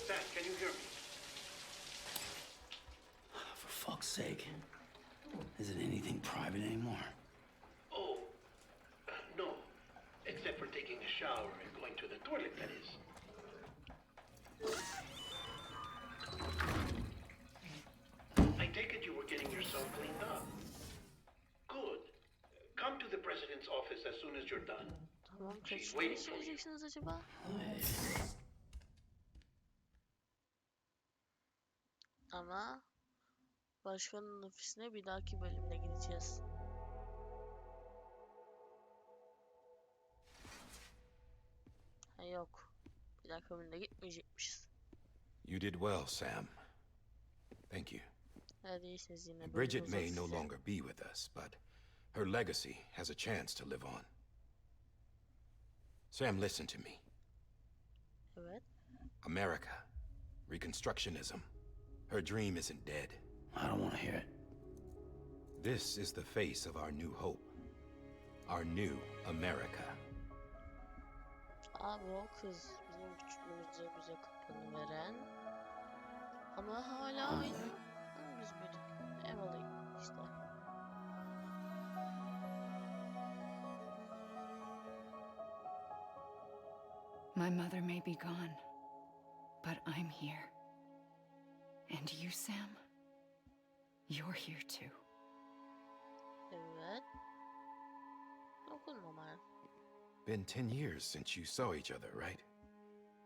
Speaker 4: Sam, can you hear me?
Speaker 3: For fuck's sake. Isn't anything private anymore?
Speaker 4: Oh, no. Except for taking a shower and going to the toilet, that is. I take it you were getting yourself cleaned up. Good. Come to the President's office as soon as you're done.
Speaker 1: Tamam,
Speaker 4: She's
Speaker 1: kaçıncı
Speaker 4: waiting for you.
Speaker 1: söyleyeceksiniz acaba? Ama başkanın ofisine bir dahaki bölümde gideceğiz. Ha, yok. Bir dahaki bölümde gitmeyecekmişiz.
Speaker 8: You did well, Sam. Thank you.
Speaker 1: Hadi iyisiniz yine.
Speaker 8: Bridget may
Speaker 1: bölümümüz
Speaker 8: no
Speaker 1: size.
Speaker 8: longer be with us, but her legacy has a chance to live on. Sam, listen to me.
Speaker 1: Evet.
Speaker 8: America, Reconstructionism. Her dream isn't dead.
Speaker 3: I don't want to hear it.
Speaker 8: This is the face of our new hope. Our new America.
Speaker 1: Abi o kız bizim küçüklüğümüzde bize kapını veren. Ama hala aynı. Biz büyüdük. Emily işte.
Speaker 6: My mother may be gone, but I'm here. And you, Sam? You're here too.
Speaker 1: Evet. Dokunma bana.
Speaker 8: Been 10 years since you saw each other, right?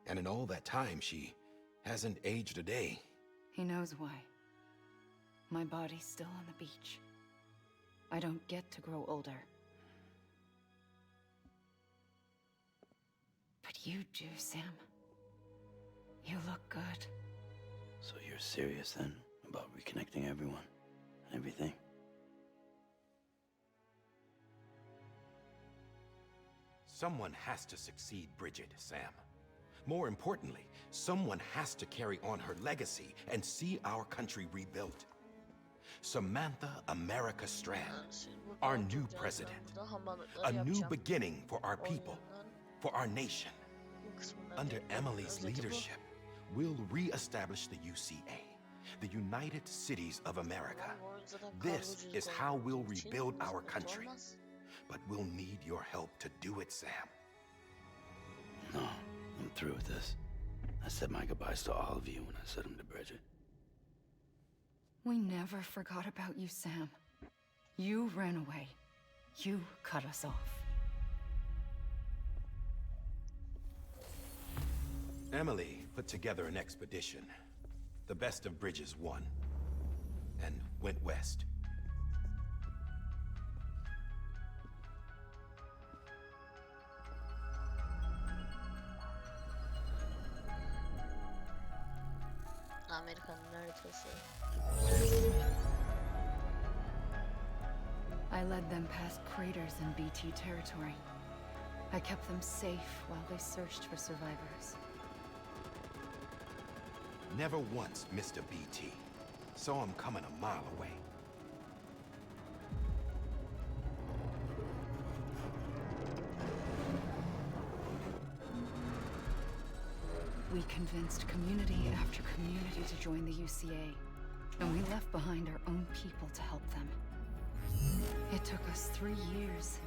Speaker 8: And in all that time, she hasn't aged a day.
Speaker 6: He knows why. My body's still on the beach. I don't get to grow older. But you do, Sam. You look good.
Speaker 3: So you're serious then about reconnecting everyone and everything?
Speaker 8: Someone has to succeed Bridget, Sam. More importantly, someone has to carry on her legacy and see our country rebuilt. Samantha America Strand, our new president, a new beginning for our people, for our nation. Under Emily's leadership, we'll re-establish the UCA, the United Cities of America. This is how we'll rebuild our country. But we'll need your help to do it, Sam.
Speaker 3: No, I'm through with this. I said my goodbyes to all of you when I said them to Bridget.
Speaker 6: We never forgot about you, Sam. You ran away. You cut us off.
Speaker 8: Emily put together an expedition. The best of Bridges won. And went west.
Speaker 1: Amerika'nın haritası.
Speaker 6: I led them past craters in BT territory. I kept them safe while they searched for survivors.
Speaker 8: Never once missed a BT. Saw him coming a mile away.
Speaker 6: We convinced community after community to join the UCA, and we left behind our own people to help them. It took us 3 years,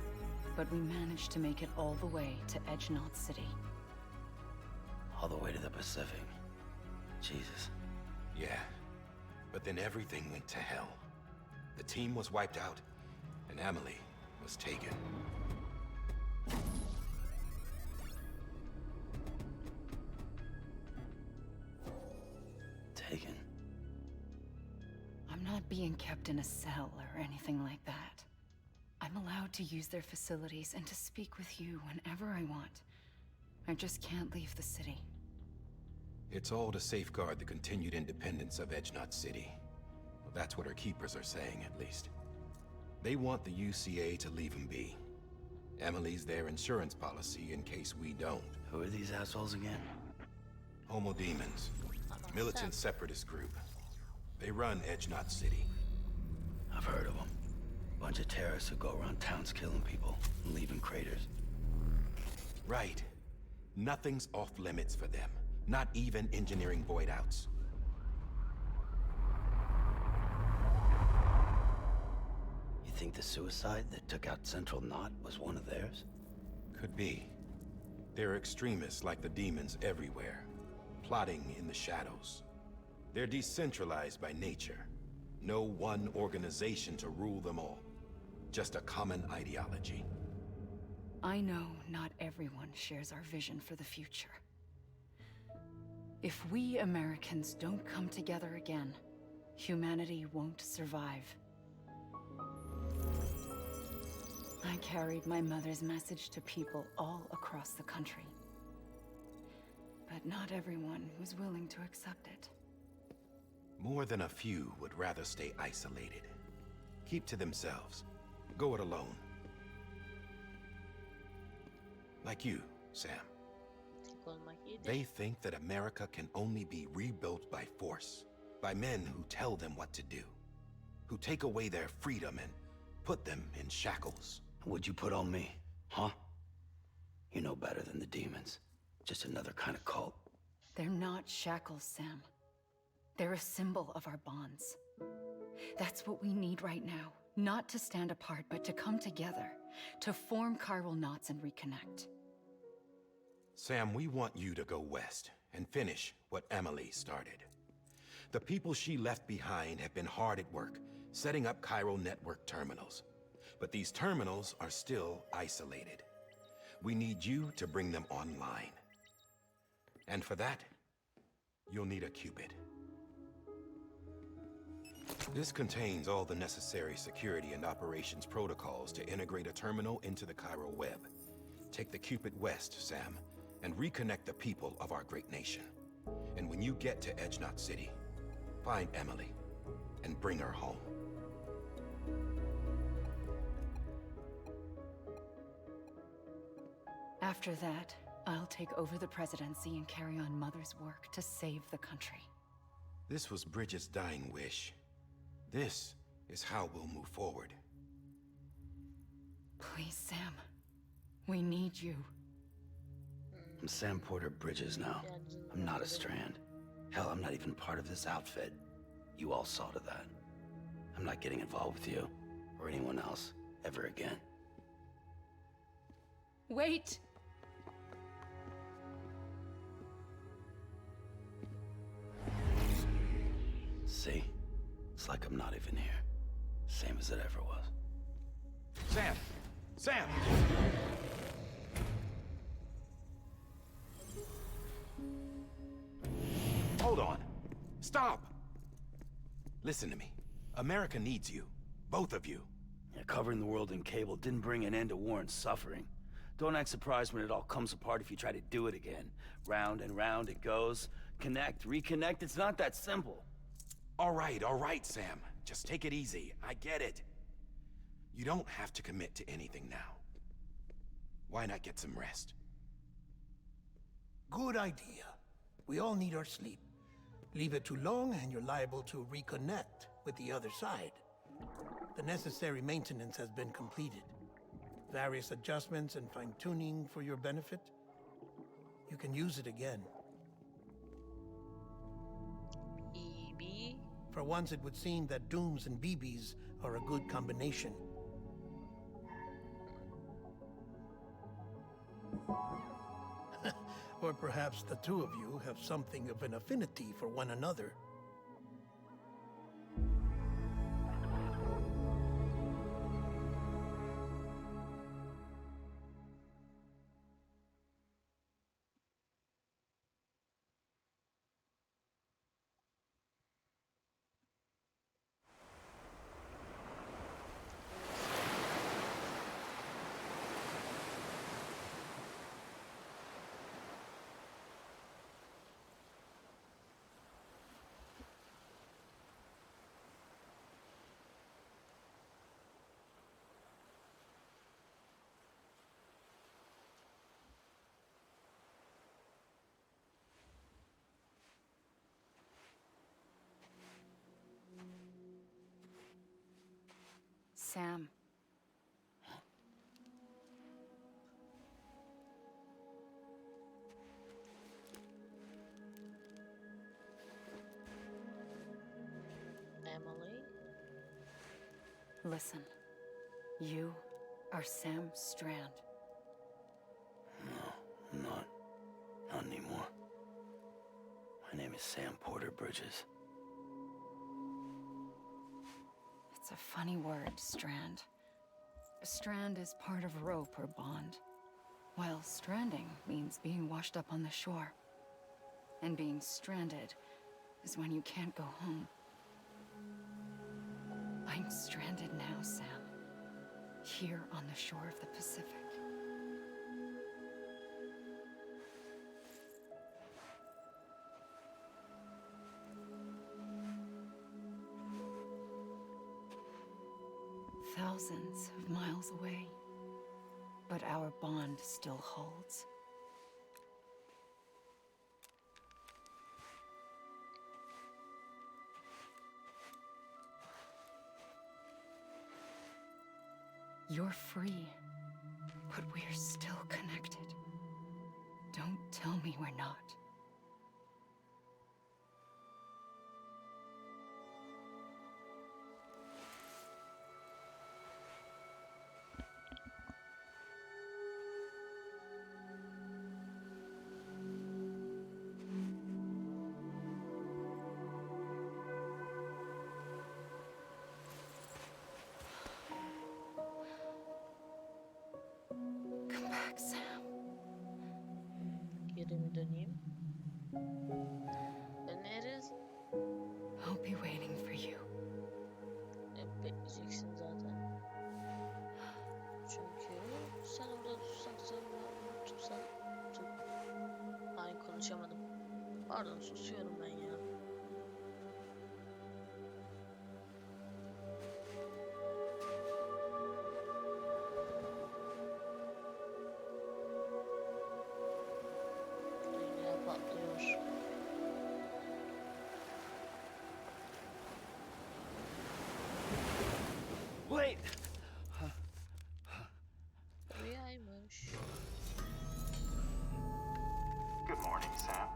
Speaker 6: but we managed to make it all the way to Edgenot City.
Speaker 3: All the way to the Pacific. Jesus.
Speaker 8: Yeah, but then everything went to hell. The team was wiped out, and Emily was taken.
Speaker 3: Taken.
Speaker 6: I'm not being kept in a cell or anything like that. I'm allowed to use their facilities and to speak with you whenever I want. I just can't leave the city.
Speaker 8: It's all to safeguard the continued independence of Edgenot City. Well, that's what our keepers are saying, at least. They want the UCA to leave him be. Emily's their insurance policy in case we don't.
Speaker 3: Who are these assholes again?
Speaker 8: Homo Demons. Militant separatist group. They run Edgenot City.
Speaker 3: I've heard of them. Bunch of terrorists who go around towns killing people and leaving craters.
Speaker 8: Right. Nothing's off limits for them. Not even engineering void outs.
Speaker 3: You think the suicide that took out Central Knot was one of theirs?
Speaker 8: Could be. There are extremists like the demons everywhere, plotting in the shadows. They're decentralized by nature. No one organization to rule them all. Just a common ideology.
Speaker 6: I know not everyone shares our vision for the future. If we Americans don't come together again, humanity won't survive. I carried my mother's message to people all across the country. But not everyone was willing to accept it.
Speaker 8: More than a few would rather stay isolated. Keep to themselves. Go it alone. Like you, Sam. They think that America can only be rebuilt by force, by men who tell them what to do, who take away their freedom and put them in shackles.
Speaker 3: What'd you put on me, huh? You know better than the demons. Just another kind of cult.
Speaker 6: They're not shackles, Sam. They're a symbol of our bonds. That's what we need right now. Not to stand apart, but to come together, to form chiral knots and reconnect.
Speaker 8: Sam, we want you to go west and finish what Emily started. The people she left behind have been hard at work, setting up chiral network terminals. But these terminals are still isolated. We need you to bring them online. And for that, you'll need a Cupid. This contains all the necessary security and operations protocols to integrate a terminal into the chiral web. Take the Cupid west, Sam, and reconnect the people of our great nation. And when you get to Edgenot City, find Emily and bring her home.
Speaker 6: After that, I'll take over the presidency and carry on Mother's work to save the country.
Speaker 8: This was Bridget's dying wish. This is how we'll move forward.
Speaker 6: Please, Sam. We need you.
Speaker 3: I'm Sam Porter Bridges now. I'm not a Strand. Hell, I'm not even part of this outfit. You all saw to that. I'm not getting involved with you, or anyone else, ever again.
Speaker 6: Wait!
Speaker 3: See? It's like I'm not even here. Same as it ever was.
Speaker 8: Sam! Sam! hold on. Stop! Listen to me. America needs you. Both of you.
Speaker 3: Yeah, covering the world in cable didn't bring an end to war and suffering. Don't act surprised when it all comes apart if you try to do it again. Round and round it goes. Connect, reconnect, it's not that simple.
Speaker 8: All right, Sam. Just take it easy. I get it. You don't have to commit to anything now. Why not get some rest?
Speaker 4: Good idea. We all need our sleep. Leave it too long and you're liable to reconnect with the other side. The necessary maintenance has been completed. Various adjustments and fine-tuning for your benefit. You can use it again.
Speaker 1: BB.
Speaker 4: For once, it would seem that Dooms and BBs are a good combination. Or perhaps the two of you have something of an affinity for one another.
Speaker 6: Sam.
Speaker 1: Emily.
Speaker 6: Listen. You are Sam Strand.
Speaker 3: No, I'm not. Not anymore. My name is Sam Porter Bridges.
Speaker 6: It's a funny word, strand. A strand is part of rope or bond, while stranding means being washed up on the shore. And being stranded is when you can't go home. I'm stranded now, Sam. Here on the shore of the Pacific. Thousands of miles away, but our bond still holds. You're free, but we're still connected. Don't tell me we're not. Come back, Sam.
Speaker 1: Geri mi döneyim? Döneriz.
Speaker 6: I'll be waiting for you.
Speaker 1: Bekleyeceksin zaten. Çünkü sen orada tutsan tut. Ay konuşamadım. Pardon, susuyorum ben ya. Dünya patlıyor.
Speaker 3: Wait!
Speaker 1: Rüyaymış.
Speaker 5: Good morning, Sam.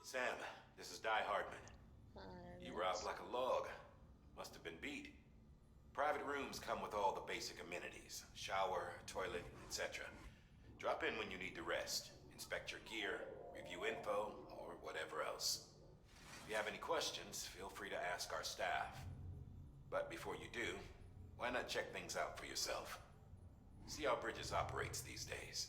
Speaker 8: Sam, this is Di Hardman. You robbed like a log. Must have been beat. private rooms come with all the basic amenities. Shower, toilet, etc. Drop in when you need to rest, inspect your gear, review info, or whatever else. If you have any questions, feel free to ask our staff. But before you do, why not check things out for yourself? See how Bridges operates these days.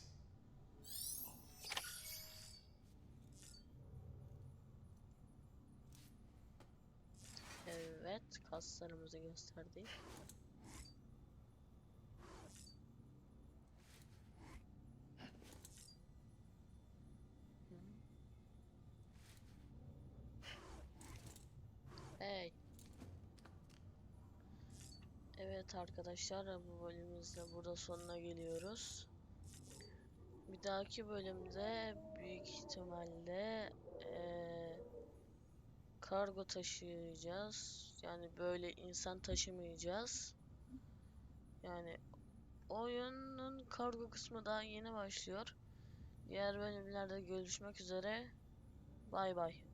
Speaker 1: Evet, kaslarımızı gösterdik. Hey. Evet arkadaşlar, bu bölümümüzde burada sonuna geliyoruz. Bir dahaki bölümde büyük ihtimalle kargo taşıyacağız. Yani böyle insan taşımayacağız. Yani oyunun kargo kısmı daha yeni başlıyor. Diğer bölümlerde görüşmek üzere. Bay bay.